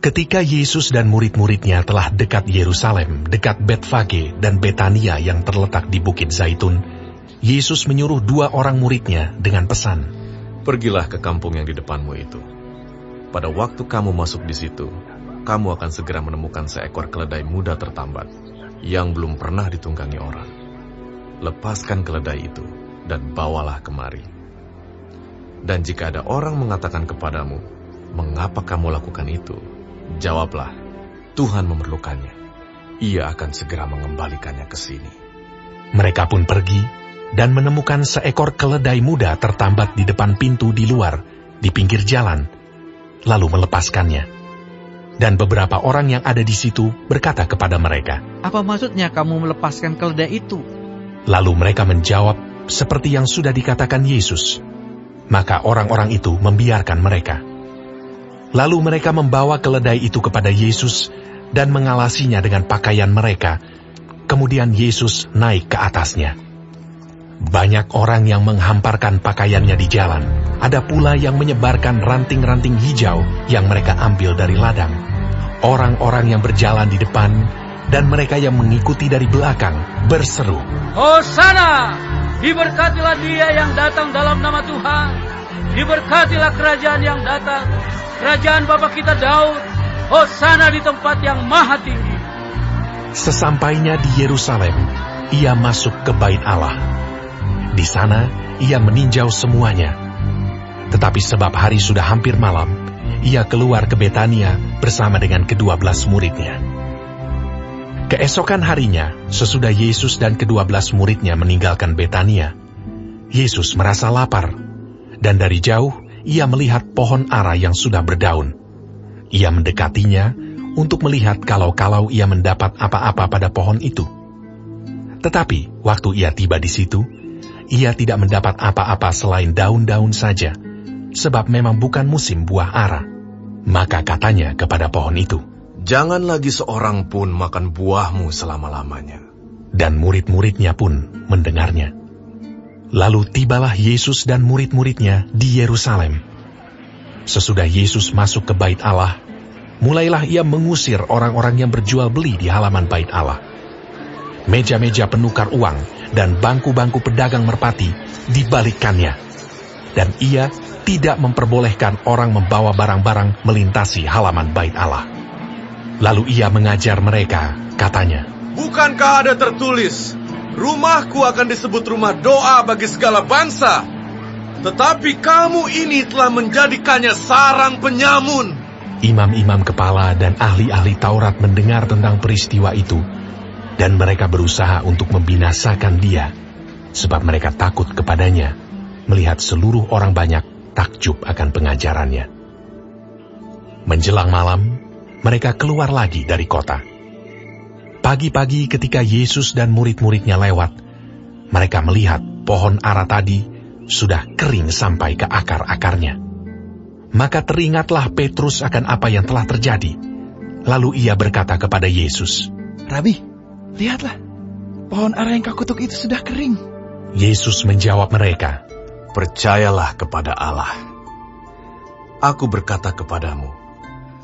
Ketika Yesus dan murid-muridnya telah dekat Yerusalem, dekat Betfage dan Betania yang terletak di Bukit Zaitun, Yesus menyuruh 2 orang muridnya dengan pesan, "Pergilah ke kampung yang di depanmu itu. Pada waktu kamu masuk di situ, kamu akan segera menemukan seekor keledai muda tertambat, yang belum pernah ditunggangi orang. Lepaskan keledai itu, dan bawalah kemari. Dan jika ada orang mengatakan kepadamu, 'Mengapa kamu lakukan itu?' Jawablah, 'Tuhan memerlukannya. Ia akan segera mengembalikannya ke sini.'" Mereka pun pergi dan menemukan seekor keledai muda tertambat di depan pintu di luar, di pinggir jalan, lalu melepaskannya. Dan beberapa orang yang ada di situ berkata kepada mereka, "Apa maksudnya kamu melepaskan keledai itu?" Lalu mereka menjawab seperti yang sudah dikatakan Yesus. Maka orang-orang itu membiarkan mereka. Lalu mereka membawa keledai itu kepada Yesus dan mengalasinya dengan pakaian mereka. Kemudian Yesus naik ke atasnya. Banyak orang yang menghamparkan pakaiannya di jalan. Ada pula yang menyebarkan ranting-ranting hijau yang mereka ambil dari ladang. Orang-orang yang berjalan di depan dan mereka yang mengikuti dari belakang berseru, "Hosana! Diberkatilah dia yang datang dalam nama Tuhan. Diberkatilah kerajaan yang datang, kerajaan Bapa kita Daud. Hosana di tempat yang maha tinggi." Sesampainya di Yerusalem, ia masuk ke bait Allah. Di sana, ia meninjau semuanya. Tetapi sebab hari sudah hampir malam, ia keluar ke Betania bersama dengan ke-12 muridnya. Keesokan harinya, sesudah Yesus dan ke-12 muridnya meninggalkan Betania, Yesus merasa lapar, dan dari jauh ia melihat pohon ara yang sudah berdaun. Ia mendekatinya untuk melihat kalau ia mendapat apa-apa pada pohon itu. Tetapi waktu ia tiba di situ, ia tidak mendapat apa-apa selain daun-daun saja, sebab memang bukan musim buah ara. Maka katanya kepada pohon itu, "Jangan lagi seorang pun makan buahmu selama-lamanya." Dan murid-muridnya pun mendengarnya. Lalu tibalah Yesus dan murid-muridnya di Yerusalem. Sesudah Yesus masuk ke bait Allah, mulailah ia mengusir orang-orang yang berjual beli di halaman bait Allah. Meja-meja penukar uang dan bangku-bangku pedagang merpati dibalikkannya. Dan ia tidak memperbolehkan orang membawa barang-barang melintasi halaman bait Allah. Lalu ia mengajar mereka, katanya, "Bukankah ada tertulis, 'Rumahku akan disebut rumah doa bagi segala bangsa'? Tetapi kamu ini telah menjadikannya sarang penyamun." Imam-imam kepala dan ahli-ahli Taurat mendengar tentang peristiwa itu, dan mereka berusaha untuk membinasakan dia, sebab mereka takut kepadanya, melihat seluruh orang banyak takjub akan pengajarannya. Menjelang malam, mereka keluar lagi dari kota. Pagi-pagi ketika Yesus dan murid-muridnya lewat, mereka melihat pohon ara tadi sudah kering sampai ke akar-akarnya. Maka teringatlah Petrus akan apa yang telah terjadi. Lalu ia berkata kepada Yesus, "Rabi, lihatlah, pohon ara yang kau kutuk itu sudah kering." Yesus menjawab mereka, "Percayalah kepada Allah. Aku berkata kepadamu,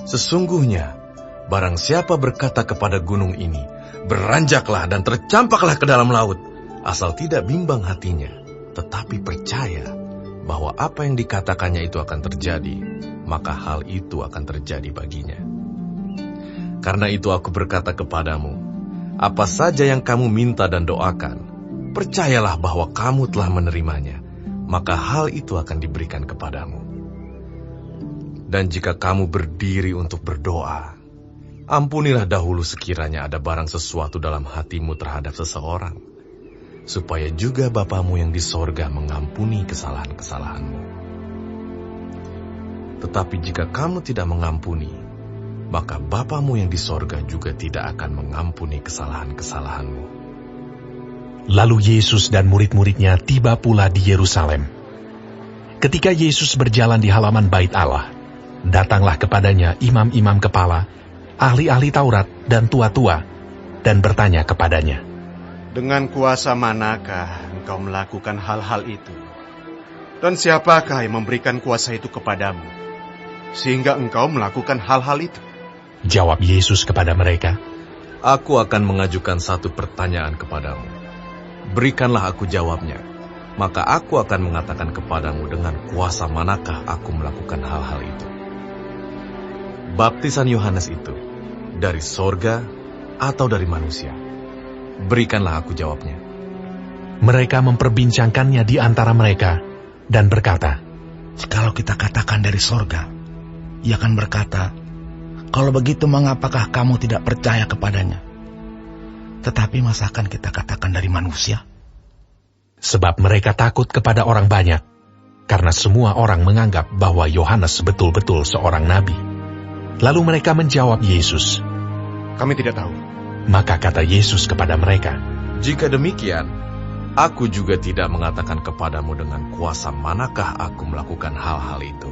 sesungguhnya barang siapa berkata kepada gunung ini, 'Beranjaklah dan tercampaklah ke dalam laut,' asal tidak bimbang hatinya, tetapi percaya bahwa apa yang dikatakannya itu akan terjadi, maka hal itu akan terjadi baginya. Karena itu aku berkata kepadamu, apa saja yang kamu minta dan doakan, percayalah bahwa kamu telah menerimanya, maka hal itu akan diberikan kepadamu. Dan jika kamu berdiri untuk berdoa, ampunilah dahulu sekiranya ada barang sesuatu dalam hatimu terhadap seseorang, supaya juga Bapamu yang di sorga mengampuni kesalahan-kesalahanmu. Tetapi jika kamu tidak mengampuni, maka Bapamu yang di sorga juga tidak akan mengampuni kesalahan-kesalahanmu." Lalu Yesus dan murid-muridnya tiba pula di Yerusalem. Ketika Yesus berjalan di halaman bait Allah, datanglah kepadanya imam-imam kepala, ahli-ahli Taurat dan tua-tua, dan bertanya kepadanya, "Dengan kuasa manakah engkau melakukan hal-hal itu? Dan siapakah yang memberikan kuasa itu kepadamu, sehingga engkau melakukan hal-hal itu?" Jawab Yesus kepada mereka, Aku akan mengajukan satu pertanyaan kepadamu. Berikanlah aku jawabnya, maka aku akan mengatakan kepadamu dengan kuasa manakah aku melakukan hal-hal itu. Baptisan Yohanes itu dari sorga atau dari manusia? Berikanlah aku jawabnya. Mereka memperbincangkannya di antara mereka dan berkata, Jikalau kita katakan dari sorga, ia akan berkata, kalau begitu mengapakah kamu tidak percaya kepadanya? Tetapi masakan kita katakan dari manusia? sebab mereka takut kepada orang banyak, karena semua orang menganggap bahwa Yohanes betul-betul seorang nabi. Lalu mereka menjawab Yesus. Kami tidak tahu. Maka kata Yesus kepada mereka, Jika demikian, aku juga tidak mengatakan kepadamu dengan kuasa manakah aku melakukan hal-hal itu.